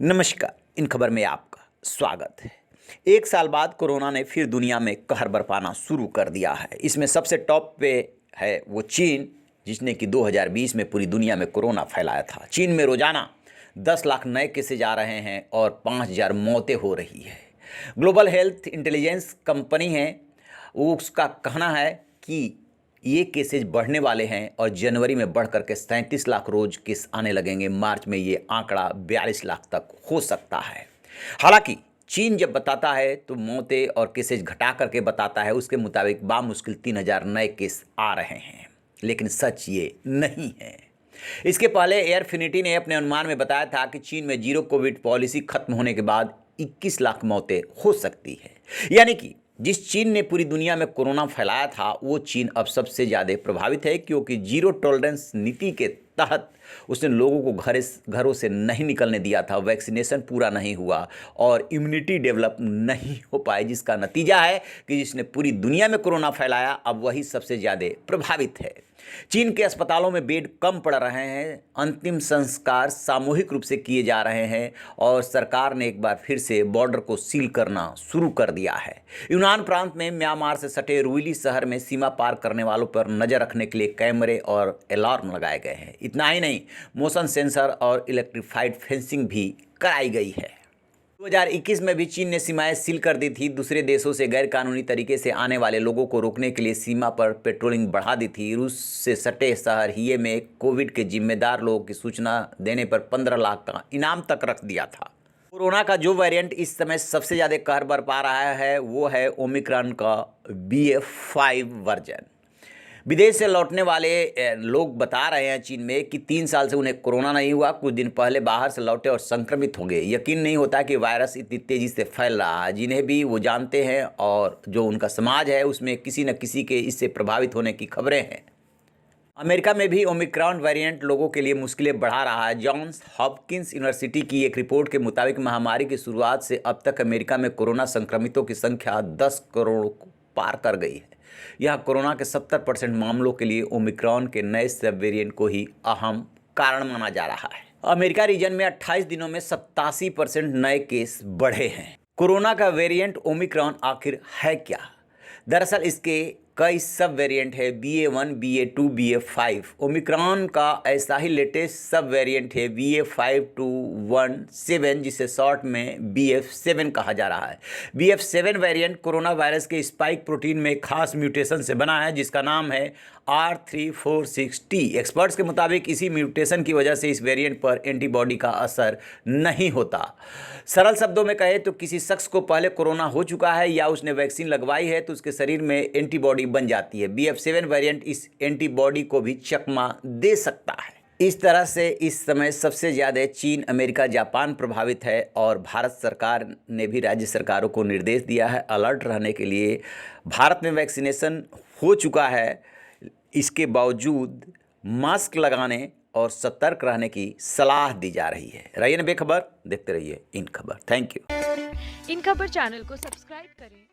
नमस्कार। इन खबर में आपका स्वागत है। एक साल बाद कोरोना ने फिर दुनिया में कहर बरपाना शुरू कर दिया है। इसमें सबसे टॉप पे है वो चीन, जिसने कि 2020 में पूरी दुनिया में कोरोना फैलाया था। चीन में रोजाना 10 लाख नए केसेज आ रहे हैं और 5,000 मौतें हो रही है। ग्लोबल हेल्थ इंटेलिजेंस कंपनी है, उसका कहना है कि ये केसेज बढ़ने वाले हैं और जनवरी में बढ़ करके 37 लाख रोज केस आने लगेंगे। मार्च में ये आंकड़ा 42 लाख तक हो सकता है। हालांकि चीन जब बताता है तो मौतें और केसेज घटा करके बताता है। उसके मुताबिक बामुश्किल 3,000 नए केस आ रहे हैं, लेकिन सच ये नहीं है। इसके पहले एयरफिनिटी ने अपने अनुमान में बताया था कि चीन में जीरो कोविड पॉलिसी खत्म होने के बाद 21 लाख मौतें हो सकती है। यानी कि जिस चीन ने पूरी दुनिया में कोरोना फैलाया था, वो चीन अब सबसे ज़्यादा प्रभावित है, क्योंकि जीरो टॉलरेंस नीति के तहत उसने लोगों को घरों से नहीं निकलने दिया था। वैक्सीनेशन पूरा नहीं हुआ और इम्यूनिटी डेवलप नहीं हो पाई, जिसका नतीजा है कि जिसने पूरी दुनिया में कोरोना फैलाया अब वही सबसे ज़्यादा प्रभावित है। चीन के अस्पतालों में बेड कम पड़ रहे हैं, अंतिम संस्कार सामूहिक रूप से किए जा रहे हैं और सरकार ने एक बार फिर से बॉर्डर को सील करना शुरू कर दिया है। यूनान प्रांत में म्यांमार से सटे रुइली शहर में सीमा पार करने वालों पर नजर रखने के लिए कैमरे और अलार्म लगाए गए हैं। इतना ही नहीं, मोशन सेंसर और इलेक्ट्रीफाइड फेंसिंग भी कराई गई है। 2021 में भी चीन ने सीमाएं सील कर दी थी। दूसरे देशों से गैर कानूनी तरीके से आने वाले लोगों को रोकने के लिए सीमा पर पेट्रोलिंग बढ़ा दी थी। रूस से सटे शहर हिये में कोविड के जिम्मेदार लोगों की सूचना देने पर 15 लाख का इनाम तक रख दिया था। कोरोना का जो वेरिएंट इस समय सबसे ज़्यादा कहर बरपा रहा है वो है ओमिक्रॉन का BA.5 वर्जन। विदेश से लौटने वाले लोग बता रहे हैं चीन में कि 3 साल से उन्हें कोरोना नहीं हुआ। कुछ दिन पहले बाहर से लौटे और संक्रमित हो गए। यकीन नहीं होता कि वायरस इतनी तेज़ी से फैल रहा है। जिन्हें भी वो जानते हैं और जो उनका समाज है उसमें किसी न किसी के इससे प्रभावित होने की खबरें हैं। अमेरिका में भी ओमिक्रॉन वेरिएंट लोगों के लिए मुश्किलें बढ़ा रहा है। जॉन्स हॉपकिंस यूनिवर्सिटी की एक रिपोर्ट के मुताबिक महामारी की शुरुआत से अब तक अमेरिका में कोरोना संक्रमितों की संख्या 10 करोड़ को पार कर गई है। यह कोरोना के 70% मामलों के लिए ओमिक्रॉन के नए सब वेरिएंट को ही अहम कारण माना जा रहा है। अमेरिका रीजन में 28 दिनों में 87% नए केस बढ़े हैं। कोरोना का वेरिएंट ओमिक्रॉन आखिर है क्या? दरअसल इसके कई सब वेरिएंट है, BA.1, BA.2, BA.5। ओमिक्रॉन का ऐसा ही लेटेस्ट सब वेरिएंट है BA.5.2.1.7, जिसे शॉर्ट में BF.7 कहा जा रहा है। BF.7 वेरिएंट कोरोना वायरस के स्पाइक प्रोटीन में खास म्यूटेशन से बना है, जिसका नाम है R346T। एक्सपर्ट्स के मुताबिक इसी म्यूटेशन की वजह से इस वेरिएंट पर एंटीबॉडी का असर नहीं होता। सरल शब्दों में कहे तो किसी शख्स को पहले कोरोना हो चुका है या उसने वैक्सीन लगवाई है तो उसके शरीर में एंटीबॉडी बन जाती है। BF.7 वेरिएंट इस एंटीबॉडी को भी चकमा दे सकता है। इस तरह से इस समय सबसे ज़्यादा चीन, अमेरिका, जापान प्रभावित है और भारत सरकार ने भी राज्य सरकारों को निर्देश दिया है अलर्ट रहने के लिए। भारत में वैक्सीनेशन हो चुका है, इसके बावजूद मास्क लगाने और सतर्क रहने की सलाह दी जा रही है। रहिए ना बेखबर, देखते रहिए इन खबर। Thank you. इन खबर चैनल को सब्सक्राइब करें।